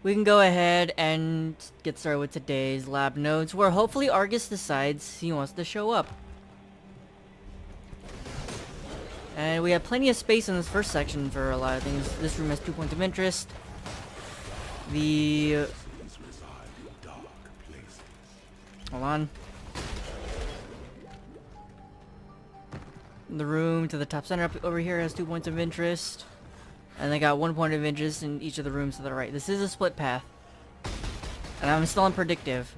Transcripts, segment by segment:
we can go ahead and get started with today's lab notes, where hopefully Argus decides he wants to show up. And we have plenty of space in this first section for a lot of things. This room has 2 points of interest. Hold on. The room to the top center up over here has 2 points of interest. And they got 1 point of interest in each of the rooms to the right. This is a split path. And I'm still on predictive.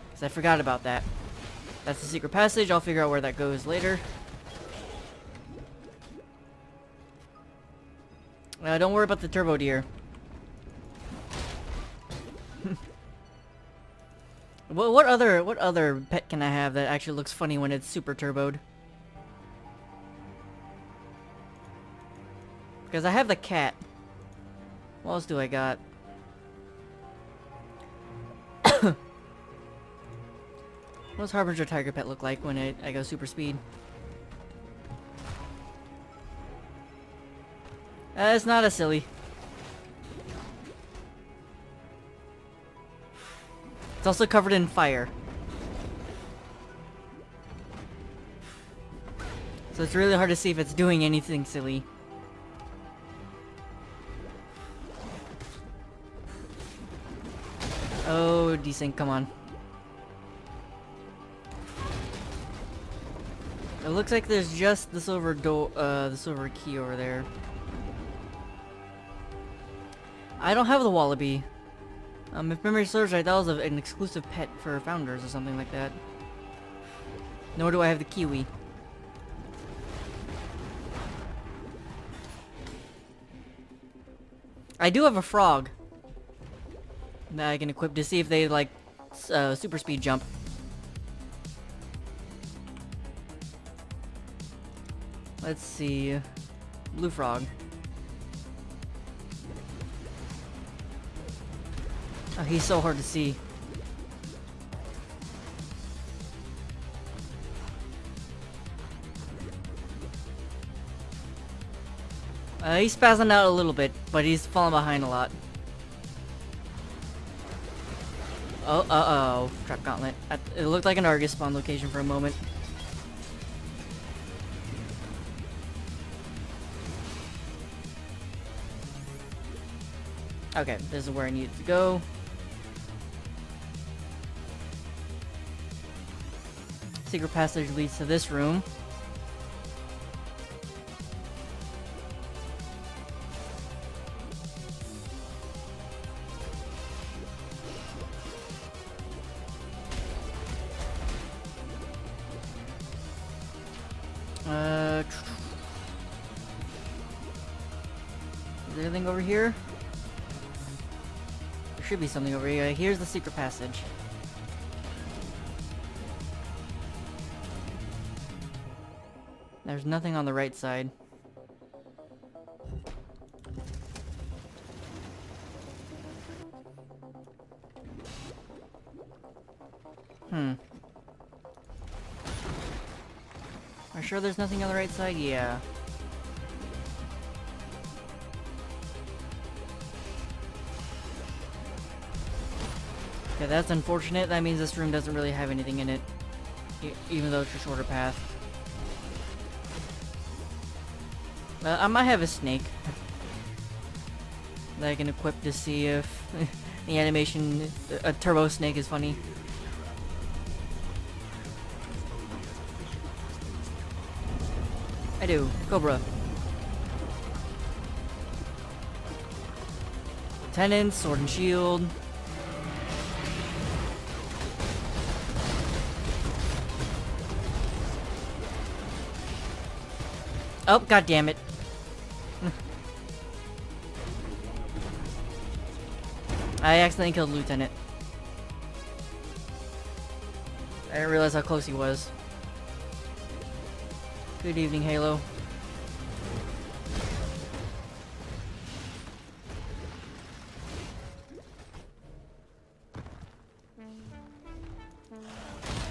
Because I forgot about that. That's the secret passage. I'll figure out where that goes later. Don't worry about the turbo deer. What other pet can I have that actually looks funny when it's super turboed? Because I have the cat. What else do I got? What does Harbinger Tiger Pet look like when I go super speed? It's not a silly. It's also covered in fire. So it's really hard to see if it's doing anything silly. Oh, desync, come on. It looks like there's just the silver the silver key over there. I don't have the wallaby. If memory serves right, that was an exclusive pet for founders or something like that. Nor do I have the kiwi. I do have a frog that I can equip to see if they like super speed jump. Let's see. Blue frog. Oh, he's so hard to see. He's spazzing out a little bit, but he's falling behind a lot. Oh, uh-oh. Trap gauntlet. It looked like an Argus spawn location for a moment. Okay, this is where I needed to go. Secret passage leads to this room. Is there anything over here? There should be something over here. Here's the secret passage. There's nothing on the right side. Are you sure there's nothing on the right side? Yeah. Okay, that's unfortunate. That means this room doesn't really have anything in it. Even though it's a shorter path. I might have a snake that I can equip to see if the animation, a turbo snake is funny. I do. Cobra. Lieutenant, sword and shield. Oh, god damn it. I accidentally killed Lieutenant. I didn't realize how close he was. Good evening, Halo.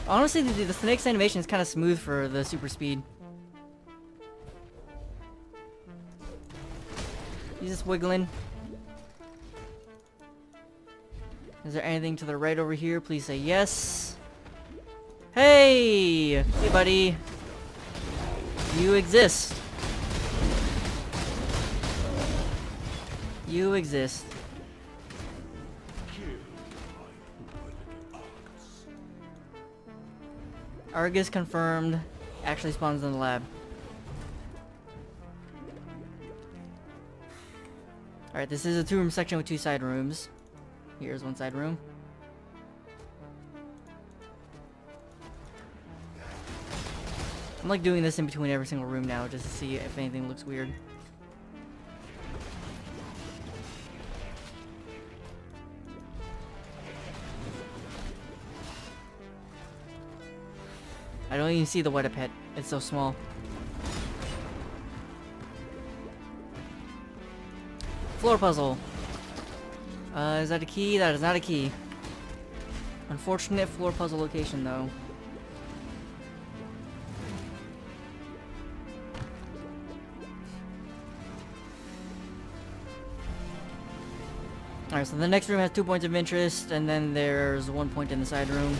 Honestly, the snake's animation is kind of smooth for the super speed. He's just wiggling. Is there anything to the right over here? Please say yes. Hey! Hey, buddy. You exist. You exist. Argus confirmed. Actually spawns in the lab. Alright, this is a 2-room section with 2 side rooms. Here's one side room. I'm like doing this in between every single room now just to see if anything looks weird. I don't even see the Weta pet. It's so small. Floor puzzle. Is that a key? That is not a key. Unfortunate floor puzzle location, though. Alright, so the next room has 2 points of interest, and then there's 1 point in the side room.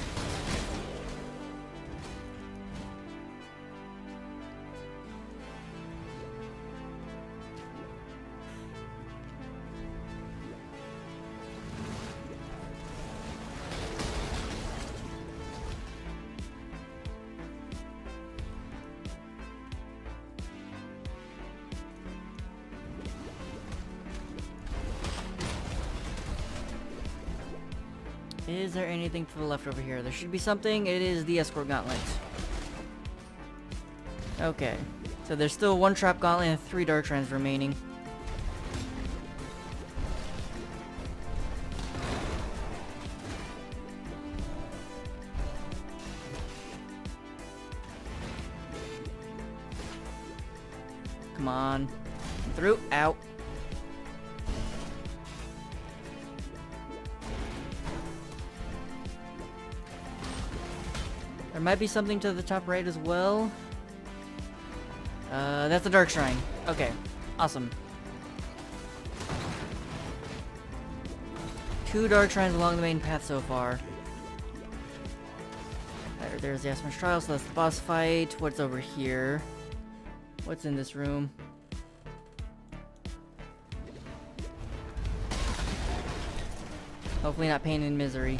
Is there anything to the left over here? There should be something. It is the escort gauntlet. Okay. So there's still 1 trap gauntlet and 3 dark shrines remaining. Come on. Through. Out. There might be something to the top right as well. That's a dark shrine. Okay, awesome. 2 dark shrines along the main path so far. There's the Aspen's Trial, so that's the boss fight. What's over here? What's in this room? Hopefully not pain and misery.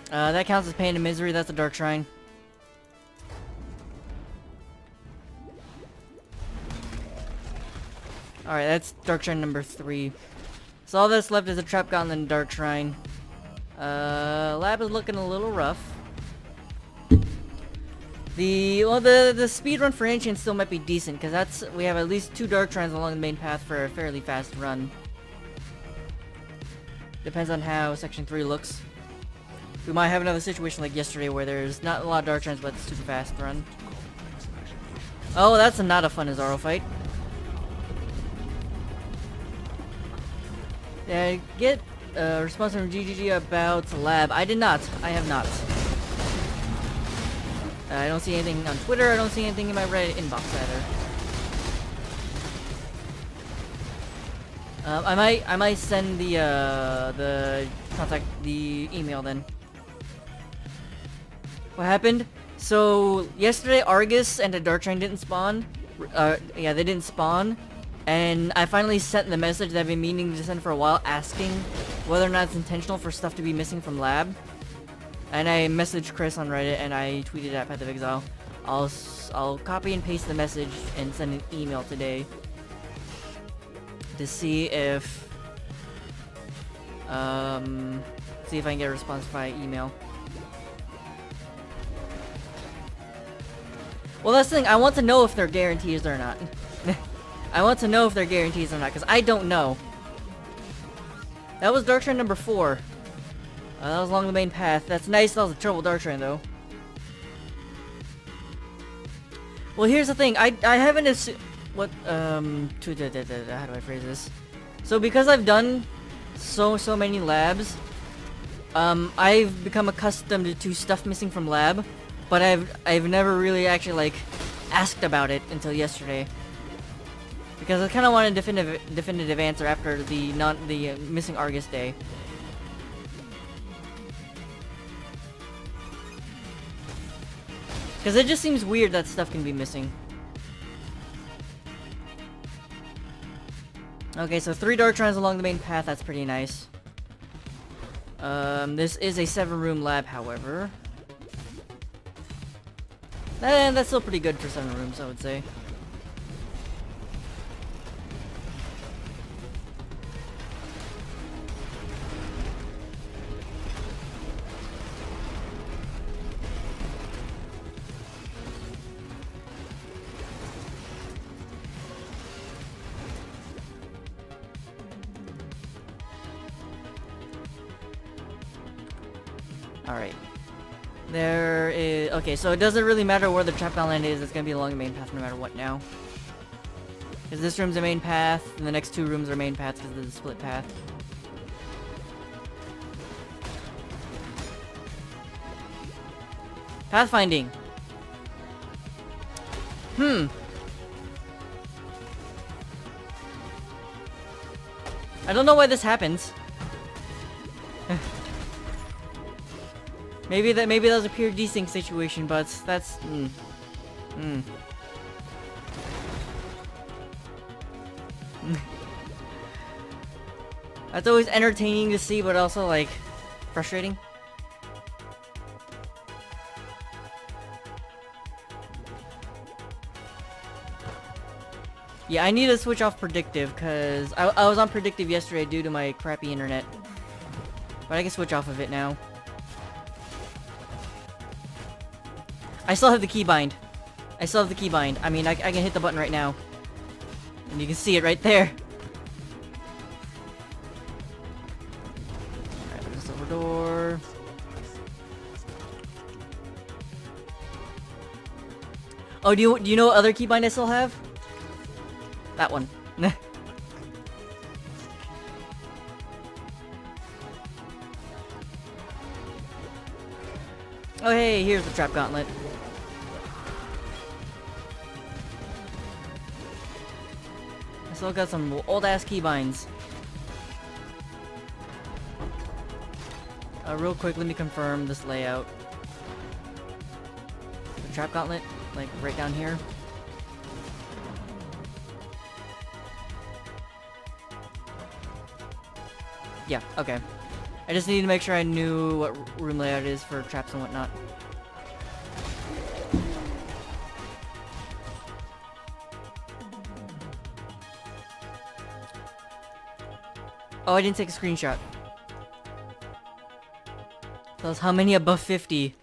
That counts as pain and misery. That's a dark shrine. Alright, that's dark shrine number 3. So all that's left is a trap gauntlet and dark shrine. Lab is looking a little rough. The speedrun for Ancient still might be decent, because we have at least 2 dark shrines along the main path for a fairly fast run. Depends on how section 3 looks. We might have another situation like yesterday where there's not a lot of dark shrines, but it's super fast run. Oh, that's not a fun Azaro fight. Yeah, get a response from GGG about Lab. I did not. I have not. I don't see anything on Twitter. I don't see anything in my Reddit inbox either. I might send the email then. What happened? So yesterday Argus and the Dark Shrine didn't spawn. Yeah, they didn't spawn. And I finally sent the message that I've been meaning to send for a while, asking whether or not it's intentional for stuff to be missing from lab. And I messaged Chris on Reddit and I tweeted at Path of Exile. I'll copy and paste the message and send an email today to see if I can get a response via email. Well, that's the thing. I want to know if they're guarantees or not. I want to know if they're guarantees or not, because I don't know. That was Dark Shrine number 4. That was along the main path. That's nice. That was a terrible Dark Shrine, though. Well, here's the thing. I haven't assumed... What, how do I phrase this? So, because I've done so many labs, I've become accustomed to stuff missing from lab. but I've never really actually like asked about it until yesterday. Because I kind of wanted a definitive answer after the missing Argus day. Because it just seems weird that stuff can be missing. Okay, so 3 dark shrines along the main path. That's pretty nice. This is a 7-room lab, however. And that's still pretty good for 7 rooms, I would say. Alright. There is... Okay, so it doesn't really matter where the trap land is, it's gonna be along the main path no matter what now. Because this room's the main path, and the next 2 rooms are main paths because of the split path. Pathfinding. I don't know why this happens. Maybe that was a pure desync situation, but that's That's always entertaining to see, but also like frustrating. Yeah, I need to switch off predictive because I was on predictive yesterday due to my crappy internet, but I can switch off of it now. I still have the keybind. I mean, I can hit the button right now. And you can see it right there. Alright, there's a silver door. Oh, do you know what other keybind I still have? That one. Oh hey, here's the trap gauntlet. I still got some old ass keybinds. Real quick, let me confirm this layout. The trap gauntlet, like right down here. Yeah, okay. I just needed to make sure I knew what room layout it is for traps and whatnot. Oh, I didn't take a screenshot. Tell us how many above 50.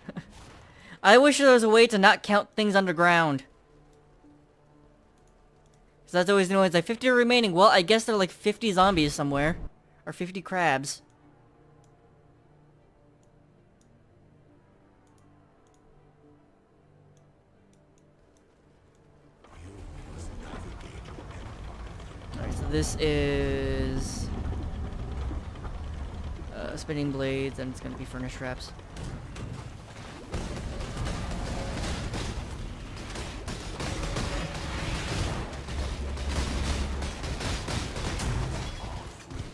I wish there was a way to not count things underground. Because that's always the one. It's like 50 are remaining. Well, I guess there are like 50 zombies somewhere. Or 50 crabs. Alright, so this is... spinning blades, and it's gonna be furnace traps.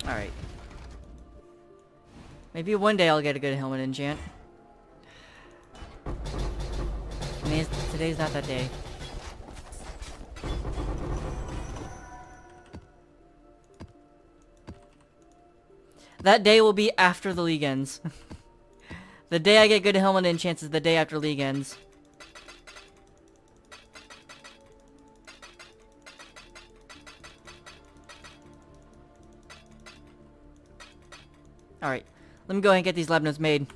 Alright. Maybe one day I'll get a good helmet enchant. I mean, today's not that day. That day will be after the league ends. The day I get good helmet enchants is the day after league ends. Alright. Let me go ahead and get these lab notes made.